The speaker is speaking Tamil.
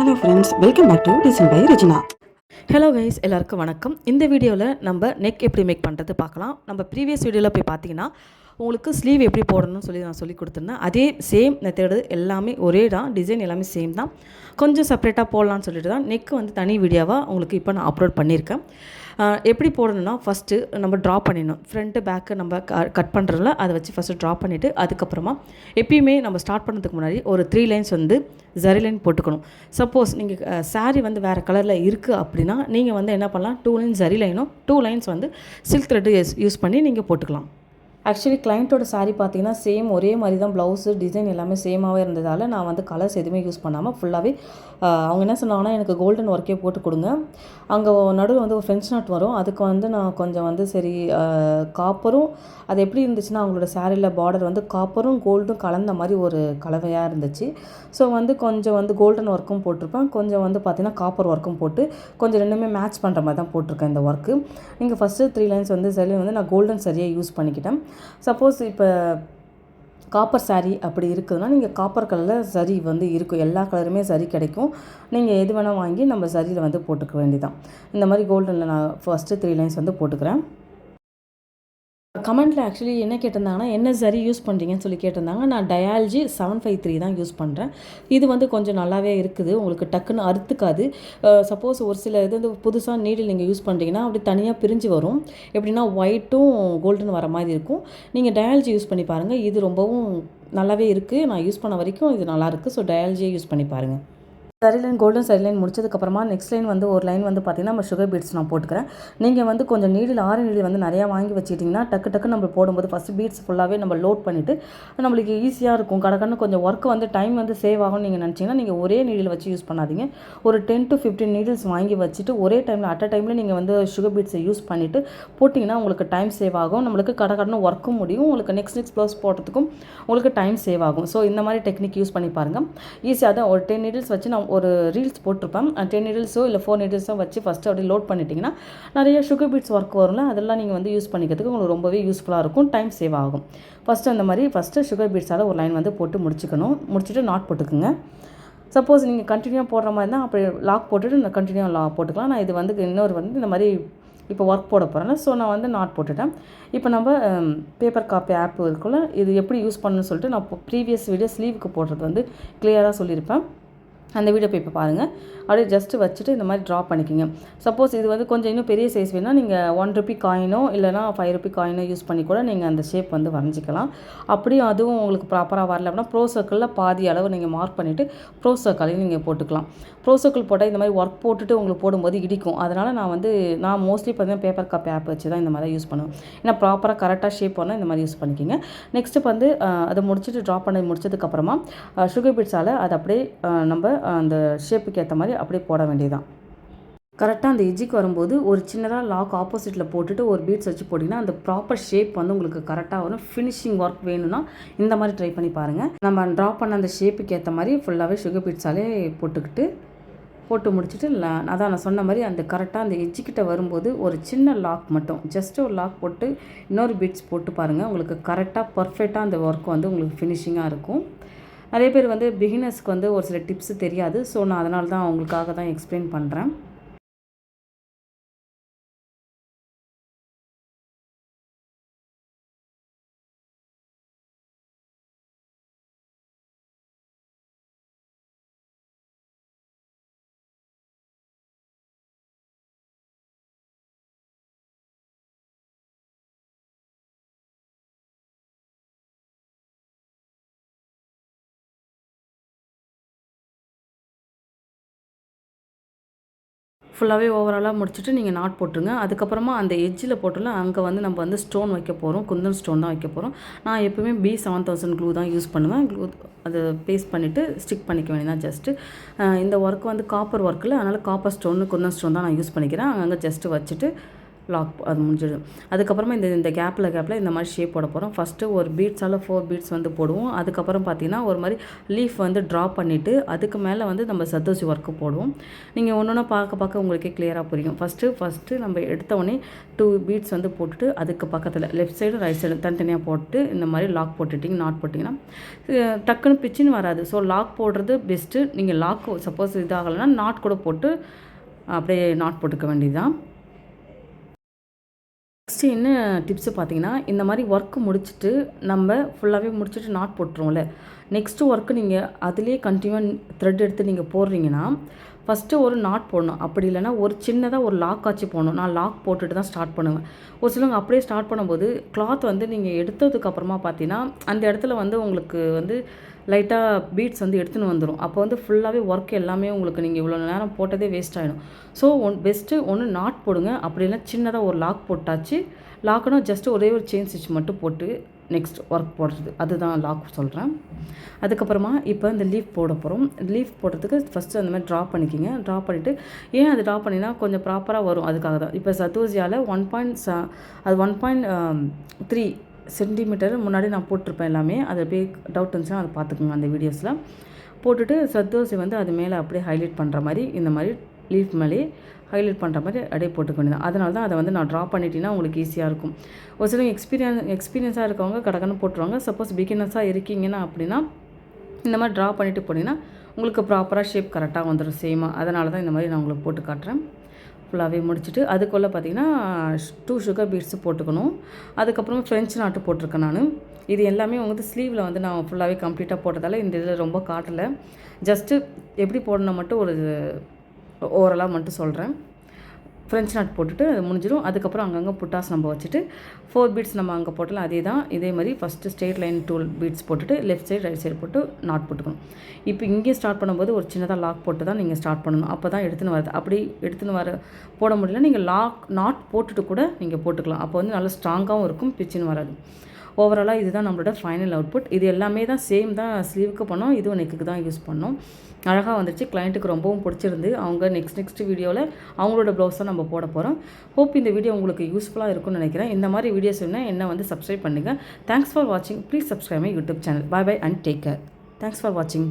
Hello friends, welcome back to design by Rajina. Hello guys, எல்லாருக்கும் வணக்கம். இந்த வீடியோவில் நம்ம நெக் எப்படி மேக் பண்ணுறது பார்க்கலாம். நம்ம ப்ரீவியஸ் வீடியோவில் போய் பார்த்தீங்கன்னா உங்களுக்கு ஸ்லீவ் எப்படி போடணும்னு சொல்லி நான் சொல்லி கொடுத்துருந்தேன். அதே சேம் மெத்தடு எல்லாமே ஒரே தான், டிசைன் எல்லாமே சேம் தான். கொஞ்சம் செப்பரேட்டாக போடலான்னு சொல்லிட்டு தான் நெக் வந்து தனி வீடியோவாக உங்களுக்கு இப்போ நான் அப்லோட் பண்ணியிருக்கேன். எப்படி போடணும்னா ஃபஸ்ட்டு நம்ம ட்ரா பண்ணிடணும். ஃப்ரண்ட்டு பேக்கு நம்ம கட் பண்ணுறதுல அதை வச்சு ஃபஸ்ட்டு ட்ரா பண்ணிவிட்டு அதுக்கப்புறமா எப்பயுமே நம்ம ஸ்டார்ட் பண்ணுறதுக்கு முன்னாடி ஒரு 3 லைன்ஸ் வந்து ஜரி லைன் போட்டுக்கணும். சப்போஸ் நீங்கள் சாரீ வந்து வேறு கலரில் இருக்குது அப்படின்னா நீங்கள் வந்து என்ன பண்ணலாம், 2 லைன்ஸ் ஜரி லைனும் 2 லைன்ஸ் வந்து சில்க் த்ரெட்டு யூஸ் பண்ணி நீங்கள் போட்டுக்கலாம். ஆக்சுவலி கிளைண்ட்டோட சாரீ பார்த்தீங்கன்னா சேம் ஒரே மாதிரி தான், ப்ளவுஸு டிசைன் எல்லாமே சேமாகவே இருந்ததால் நான் வந்து கலர்ஸ் எதுவுமே யூஸ் பண்ணாமல் ஃபுல்லாகவே அவங்க என்ன சொன்னாங்கன்னா எனக்கு கோல்டன் ஒர்க்கே போட்டு கொடுங்க. அங்கே நடுவில் வந்து ஒரு ஃப்ரெஞ்ச் நாட் வரும், அதுக்கு வந்து நான் கொஞ்சம் வந்து சரி காப்பரும் அது எப்படி இருந்துச்சுன்னா அவங்களோட சாரியில் பார்டர் வந்து காப்பரும் கோல்டும் கலந்த மாதிரி ஒரு கலவையாக இருந்துச்சு. ஸோ வந்து கொஞ்சம் வந்து கோல்டன் ஒர்க்கும் போட்டிருப்பேன், கொஞ்சம் வந்து பார்த்திங்கன்னா காப்பர் ஒர்க்கும் போட்டு கொஞ்சம் ரெண்டுமே மேட்ச் பண்ணுற மாதிரி தான் போட்டிருக்கேன் இந்த ஒர்க்கு. நீங்கள் ஃபஸ்ட்டு 3 லைன்ஸ் வந்து சரி வந்து நான் கோல்டன் சரியாக யூஸ் பண்ணிக்கிட்டேன். சப்போஸ் இப்போ காப்பர் சாரீ அப்படி இருக்குதுன்னா நீங்கள் காப்பர் கலரில் சரி வந்து இருக்கும், எல்லா கலருமே சரி கிடைக்கும். நீங்கள் எது வேணால் வாங்கி நம்ம சரியில் வந்து போட்டுக்க வேண்டியதான். இந்த மாதிரி கோல்டனில் நான் ஃபஸ்ட்டு 3 லைன்ஸ் வந்து போட்டுக்கிறேன். கமெண்ட்டில் ஆக்சுவலி என்ன கேட்டிருந்தாங்கன்னா என்ன சரி யூஸ் பண்ணுறீங்கன்னு சொல்லி கேட்டிருந்தாங்க. நான் டயாலஜி 753 தான் யூஸ் பண்ணுறேன். இது வந்து கொஞ்சம் நல்லாவே இருக்குது, உங்களுக்கு டக்குன்னு அறுத்துக்காது. சப்போஸ் ஒரு சில இது வந்து புதுசாக நீடில் நீங்கள் யூஸ் பண்ணுறீங்கன்னா அப்படி தனியாக பிரிஞ்சு வரும், எப்படின்னா ஒயிட்டும் கோல்டன் வர மாதிரி இருக்கும். நீங்கள் டயாலஜி யூஸ் பண்ணி பாருங்கள், இது ரொம்பவும் நல்லாவே இருக்குது. நான் யூஸ் பண்ண வரைக்கும் இது நல்லாயிருக்கு. ஸோ டயாலஜியை யூஸ் பண்ணி பாருங்கள். சரி லைன் கோல்டன் சரி லைன் முடிச்சதுக்கப்புறமா நெக்ஸ்ட் லைன் வந்து ஒரு லைன் வந்து பார்த்திங்கன்னா நம்ம சுகர் பீட்ஸ் நான் போட்டுக்கிறேன். நீங்கள் வந்து கொஞ்சம் நீடில் ஆறு நீடில் வந்து நிறையா வாங்கி வச்சுக்கிட்டிங்கன்னா டக்கு நம்ம போடும்போது ஃபஸ்ட்டு பீட்ஸ் ஃபுல்லாகவே நம்ம லோட் பண்ணிவிட்டு நம்மளுக்கு ஈஸியாக இருக்கும். கடற்கன்னு கொஞ்சம் ஒர்க் வந்து டைம் வந்து சேவ் ஆகும்னு நீங்கள் நினச்சிங்கன்னா நீங்கள் ஒரே நீடில் வச்சு யூஸ் பண்ணாதீங்க. ஒரு 10 to 15 நீடில்ஸ் வாங்கி வச்சுட்டு ஒரே டைமில் அட் அ டைமில் நீங்கள் வந்து சுகர் பீட்ஸை யூஸ் பண்ணிவிட்டு போட்டிங்கன்னா உங்களுக்கு டைம் சேவ் ஆகும், நம்மளுக்கு கடற்கன்னு ஒர்க்கும் முடியும், உங்களுக்கு நெக்ஸ்ட் ப்ளவுஸ் போடுறதுக்கும் உங்களுக்கு டைம் சேவ் ஆகும். ஸோ இந்த மாதிரி டெக்னிக் யூஸ் பண்ணி பாருங்கள். ஈஸியாக தான் ஒரு 10 நீடில்ஸ் வச்சு நான் ஒரு ரீல்ஸ் போட்டிருப்பேன். 10 நீடில்ஸோ இல்லை 4 நீடில்ஸோ வச்சு ஃபஸ்ட்டு அப்படியே லோட் பண்ணிட்டீங்கன்னா நிறைய சுகர் பீட்ஸ் ஒர்க் வரும்ல, அதெல்லாம் நீங்கள் வந்து யூஸ் பண்ணிக்கிறதுக்கு உங்களுக்கு ரொம்பவே யூஸ்ஃபுல்லாக இருக்கும், டைம் சேவ் ஆகும். ஃபஸ்ட்டு அந்த மாதிரி ஃபஸ்ட்டு சுகர் பீட்ஸால் ஒரு லைன் வந்து போட்டு முடிச்சுட்டு நாட் போட்டுக்குங்க. சப்போஸ் நீங்கள் கண்டினியூ போடுற மாதிரி தான் அப்படி லாக் போட்டுட்டு இந்த கண்டினியூ போட்டுக்கலாம். நான் இது வந்து இன்னொரு வந்து இந்த மாதிரி இப்போ ஒர்க் போட போகிறேன்னா ஸோ நான் வந்து நாட் போட்டுட்டேன். இப்போ நம்ம பேப்பர் காப்பி ஆப் இருக்குல்ல, இது எப்படி யூஸ் பண்ணணும்னு சொல்லிட்டு நான் ப்ரீவியஸ் வீடியோ ஸ்லீவுக்கு போடுறது வந்து கிளியராக சொல்லியிருப்பேன். அந்த வீடியோ போய் இப்போ பாருங்கள். அப்படியே ஜஸ்ட்டு வச்சுட்டு இந்த மாதிரி ட்ரா பண்ணிக்கோங்க. சப்போஸ் இது வந்து கொஞ்சம் இன்னும் பெரிய சைஸ் வேணால் நீங்கள் 1 ரூபி காயினோ இல்லைனா 5 ரூபி காயினோ யூஸ் பண்ணி கூட நீங்கள் அந்த ஷேப் வந்து வரைஞ்சிக்கலாம். அப்படியும் அதுவும் உங்களுக்கு ப்ராப்பராக வரல அப்படின்னா ப்ரோ சர்க்கிளில் பாதி அளவு நீங்கள் மார்க் பண்ணிவிட்டு ப்ரோ சர்க்கிளையும் நீங்கள் போட்டுக்கலாம். ப்ரோ சர்க்கிள் போட்டால் இந்த மாதிரி ஒர்க் போட்டுட்டு உங்களுக்கு போடும்போது இடிக்கும். அதனால் நான் மோஸ்ட்லி பார்த்தீங்கன்னா பேப்பர் காப்பி ஆப் வச்சு தான் இந்த மாதிரி யூஸ் பண்ணுவேன். ஏன்னா ப்ராப்பராக கரெக்டாக ஷேப் பண்ணால் இந்த மாதிரி யூஸ் பண்ணிக்கோங்க. நெக்ஸ்ட்டு வந்து அதை முடிச்சுட்டு ட்ரா பண்ணி முடிச்சதுக்கப்புறமா சுகர் பீட்ஸால் அதை அப்படியே நம்ம அந்த ஷேப்புக்கு ஏற்ற மாதிரி அப்படியே போட வேண்டியதுதான். கரெக்டாக அந்த எஜ்ஜுக்கு வரும்போது ஒரு சின்னதாக லாக் ஆப்போசிட்டில் போட்டுட்டு ஒரு பீட்ஸ் வச்சு போட்டிங்கன்னா அந்த ப்ராப்பர் ஷேப் வந்து உங்களுக்கு கரெக்டாக வரும். ஃபினிஷிங் ஒர்க் வேணும்னா இந்த மாதிரி ட்ரை பண்ணி பாருங்கள். நம்ம ட்ரா பண்ண அந்த ஷேப்புக்கு ஏற்ற மாதிரி ஃபுல்லாகவே சுகர் பீட்ஸாலே போட்டு முடிச்சுட்டு அதான் நான் சொன்ன மாதிரி அந்த கரெக்டாக அந்த எஜ்ஜுக்கிட்ட வரும்போது ஒரு சின்ன லாக் மட்டும் ஜஸ்ட்டு ஒரு லாக் போட்டு இன்னொரு பீட்ஸ் போட்டு பாருங்கள். உங்களுக்கு கரெக்டாக பர்ஃபெக்டாக அந்த ஒர்க் வந்து உங்களுக்கு ஃபினிஷிங்காக இருக்கும். நிறைய பேர் வந்து பிகினர்ஸ்க்கு வந்து ஒரு சில டிப்ஸு தெரியாது. ஸோ நான் அதனால தான் அவங்களுக்காக தான் எக்ஸ்பிளைன் பண்ணுறேன். ஃபுல்லாகவே ஓவராலாக முடிச்சுட்டு நீங்கள் நாட் போட்டுருங்க. அதுக்கப்புறமா அந்த எட்ஜில் போட்டோம்ல அங்கே வந்து நம்ம வந்து ஸ்டோன் வைக்க போகிறோம், குந்தன் ஸ்டோன் தான் வைக்க போகிறோம். நான் எப்போவுமே B7000 க்ளூ தான் யூஸ் பண்ணுவேன். க்ளூ அதை பேஸ்ட் பண்ணிவிட்டு ஸ்டிக் பண்ணிக்க வேண்டியதான் ஜஸ்ட்டு. இந்த ஒர்க் வந்து காப்பர் ஒர்க்கில், அதனால் காப்பர் ஸ்டோனு குந்தன் ஸ்டோன் தான் நான் யூஸ் பண்ணிக்கிறேன். அங்கங்கே ஜஸ்ட்டு வச்சுட்டு லாக் அது முடிஞ்சிடும். அதுக்கப்புறமா இந்த கேப்பில் இந்த மாதிரி ஷேப் போட போகிறோம். ஃபஸ்ட்டு ஒரு பீட்ஸால் 4 பீட்ஸ் வந்து போடுவோம். அதுக்கப்புறம் பார்த்திங்கன்னா ஒரு மாதிரி லீஃப் வந்து ட்ரா பண்ணிவிட்டு அதுக்கு மேலே வந்து நம்ம சத்தோசி ஒர்க்கு போடுவோம். நீங்கள் ஒன்று ஒன்றா பார்க்க உங்களுக்கே கிளியராக புரியும். ஃபஸ்ட்டு நம்ம எடுத்தவொடனே 2 பீட்ஸ் வந்து போட்டுட்டு அதுக்கு பக்கத்தில் லெஃப்ட் சைடு ரைட் சைடு தனித்தனியாக போட்டு இந்த மாதிரி லாக் போட்டுட்டிங்க, நாட் போட்டிங்கன்னா டக்குன்னு பிச்சுன்னு வராது. ஸோ லாக் போடுறது பெஸ்ட்டு. நீங்கள் லாக் சப்போஸ் இதாகலைன்னா நாட் கூட போட்டு அப்படியே நாட் போட்டுக்க வேண்டியது தான். நெக்ஸ்ட்டு என்ன டிப்ஸு பார்த்தீங்கன்னா, இந்த மாதிரி ஒர்க்கு முடிச்சுட்டு நம்ம ஃபுல்லாகவே முடிச்சுட்டு நாட் போட்டுருவோம்ல, நெக்ஸ்ட்டு ஒர்க்கு நீங்கள் அதிலே கண்டினியூவாக த்ரெட் எடுத்து நீங்கள் போடுறீங்கன்னா ஃபஸ்ட்டு ஒரு நாட் போடணும். அப்படி இல்லைனா ஒரு சின்னதாக ஒரு லாக் ஆச்சு போடணும். நான் லாக் போட்டுட்டு தான் ஸ்டார்ட் பண்ணுவேன். ஒரு சிலவங்க அப்படியே ஸ்டார்ட் பண்ணும்போது கிளாத் வந்து நீங்கள் எடுத்ததுக்கப்புறமா பார்த்தீங்கன்னா அந்த இடத்துல வந்து உங்களுக்கு வந்து லைட்டாக பீட்ஸ் வந்து எடுத்துன்னு வந்துடும். அப்போ வந்து ஃபுல்லாகவே ஒர்க் எல்லாமே உங்களுக்கு நீங்கள் இவ்வளோ நேரம் போட்டதே வேஸ்ட் ஆகிடும். ஸோ பெஸ்ட்டு ஒன்று நாட் போடுங்க. அப்படி இல்லைனா சின்னதாக ஒரு லாக் போட்டாச்சு. லாக்குனா ஜஸ்ட்டு ஒரே ஒரு செயின் ஸ்டிச் மட்டும் போட்டு நெக்ஸ்ட் ஒர்க் போடுறது, அதுதான் லாக் சொல்கிறேன். அதுக்கப்புறமா இப்போ இந்த லீஃப் போட போகிறோம். லீஃப் போடுறதுக்கு ஃபஸ்ட்டு அந்த மாதிரி ட்ரா பண்ணிக்கிங்க. ட்ரா பண்ணிவிட்டு ஏன் அது ட்ரா பண்ணினா கொஞ்சம் ப்ராப்பராக வரும், அதுக்காக தான். இப்போ சத்தோசியால் 1.3 சென்டிமீட்டர் முன்னாடி நான் போட்டிருப்பேன் எல்லாமே. அது அப்படியே டவுட் இருந்துச்சுன்னா அதை பார்த்துக்குங்க அந்த வீடியோஸில். போட்டுட்டு சத்தோசி வந்து அது மேலே அப்படியே ஹைலைட் பண்ணுற மாதிரி இந்த மாதிரி லீஃப் மேலே ஹைலைட் பண்ணுற மாதிரி அப்படியே போட்டுக்க வேண்டியது. அதனால தான் அதை வந்து நான் ட்ரா பண்ணிட்டேன்னா உங்களுக்கு ஈஸியாக இருக்கும். ஒரு சில எக்ஸ்பீரியன்ஸாக இருக்கவங்க கடகன்னு போட்டுருவாங்க. சப்போஸ் பிகினர்ஸாக இருக்கீங்கன்னா அப்படின்னா இந்த மாதிரி ட்ரா பண்ணிவிட்டு போனீங்கன்னா உங்களுக்கு ப்ராப்பராக ஷேப் கரெக்டாக வந்துடும் சேமாக. அதனால தான் இந்த மாதிரி நான் உங்களுக்கு போட்டு காட்டுறேன். ஃபுல்லாகவே முடிச்சுட்டு அதுக்குள்ளே பார்த்திங்கன்னா 2 சுகர் பீட்ஸு போட்டுக்கணும். அதுக்கப்புறம் ஃப்ரெஞ்ச் நாட்டு போட்டிருக்கேன் நான். இது எல்லாமே வந்து ஸ்லீவில் வந்து நான் ஃபுல்லாகவே கம்ப்ளீட்டாக போட்டதால் இந்த இதில் ரொம்ப காட்டலை. ஜஸ்ட்டு எப்படி போடணும் மட்டும் ஒரு ஓரலாக மட்டும் சொல்கிறேன். ஃப்ரெஞ்ச் நாட் போட்டுட்டு அது முடிஞ்சிடும். அதுக்கப்புறம் அங்கங்கே புட்டாஸ் நம்ம வச்சுட்டு 4 பீட்ஸ் நம்ம அங்கே போட்டலாம். இதே மாதிரி ஃபஸ்ட்டு ஸ்ட்ரெயிட் லைன் 2 பீட்ஸ் போட்டுட்டு லெஃப்ட் சைடு ரைட் சைடு போட்டு நாட் போட்டுக்கணும். இப்போ இங்கே ஸ்டார்ட் பண்ணும்போது ஒரு சின்னதாக லாக் போட்டு தான் நீங்கள் ஸ்டார்ட் பண்ணணும். அப்போ தான் எடுத்துன்னு வருது. அப்படி எடுத்துன்னு போட முடியல நீங்கள் நாட் போட்டுட்டு கூட நீங்கள் போட்டுக்கலாம். அப்போ வந்து நல்லா ஸ்ட்ராங்காகவும் இருக்கும், பிச்சுன்னு வராது. ஓவராலாக இதுதான் நம்மளோட ஃபைனல் அவுட்புட். இது எல்லாமே தான் சேம் தான் ஸ்லீவுக்கு பண்ணோம், இதுவும் நெக்குக்கு தான் யூஸ் பண்ணோம். அழகாக வந்துச்சு. கிளைண்ட்டுக்கு ரொம்பவும் பிடிச்சிருந்து அவங்க நெக்ஸ்ட் வீடியோவில் அவங்களோட ப்ளவுஸை நம்ம போட போகிறோம். ஹோப் இந்த வீடியோ உங்களுக்கு யூஸ்ஃபுல்லாக இருக்கும்னு நினைக்கிறேன். இந்த மாதிரி வீடியோஸ் வேணால் என்ன வந்து சப்ஸ்கிரைப் பண்ணுங்கள். தேங்க்ஸ் ஃபார் வாட்சிங். Please subscribe my YouTube channel. Bye and take care. Thanks for வாட்சிங்.